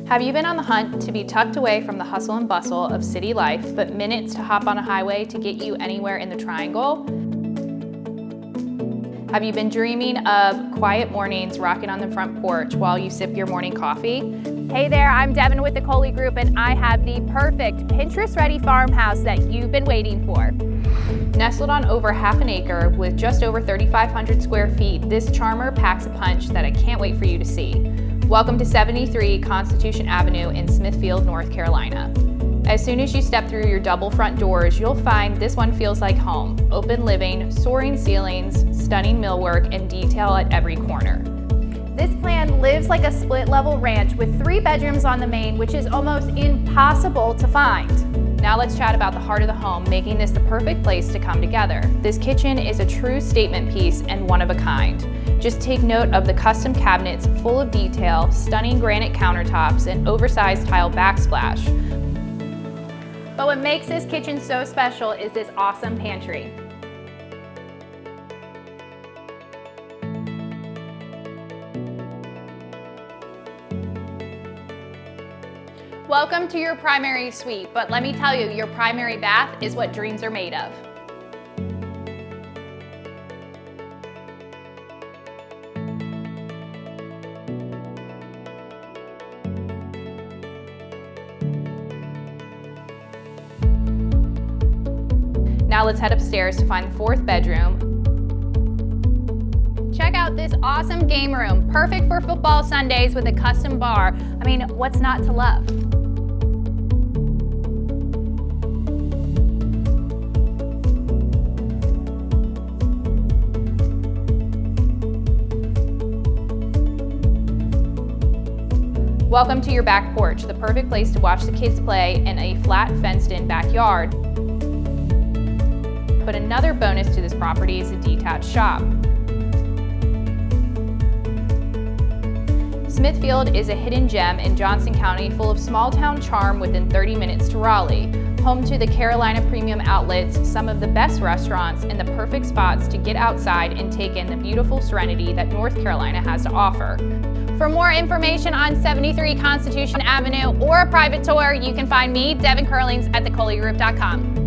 Have you been on the hunt to be tucked away from the hustle and bustle of city life, but minutes to hop on a highway to get you anywhere in the Triangle? Have you been dreaming of quiet mornings rocking on the front porch while you sip your morning coffee? Hey there, I'm Devin with the Coley Group, and I have the perfect Pinterest-ready farmhouse that you've been waiting for. Nestled on over half an acre with just over 3,500 square feet, this charmer packs a punch that I can't wait for you to see. Welcome to 73 Constitution Avenue in Smithfield, North Carolina. As soon as you step through your double front doors, you'll find this one feels like home. Open living, soaring ceilings, stunning millwork, and detail at every corner. This plan lives like a split-level ranch with 3 bedrooms on the main, which is almost impossible to find. Now let's chat about the heart of the home, making this the perfect place to come together. This kitchen is a true statement piece and one of a kind. Just take note of the custom cabinets full of detail, stunning granite countertops, and oversized tile backsplash. But what makes this kitchen so special is this awesome pantry. Welcome to your primary suite, but let me tell you, your primary bath is what dreams are made of. Now let's head upstairs to find the 4th bedroom. Check out this awesome game room, perfect for football Sundays with a custom bar. I mean, what's not to love? Welcome to your back porch, the perfect place to watch the kids play in a flat fenced-in backyard. But another bonus to this property is a detached shop. Smithfield is a hidden gem in Johnson County full of small-town charm within 30 minutes to Raleigh, home to the Carolina Premium Outlets, some of the best restaurants, and the perfect spots to get outside and take in the beautiful serenity that North Carolina has to offer. For more information on 73 Constitution Avenue or a private tour, you can find me, Devin Curlings, at thecoleygroup.com.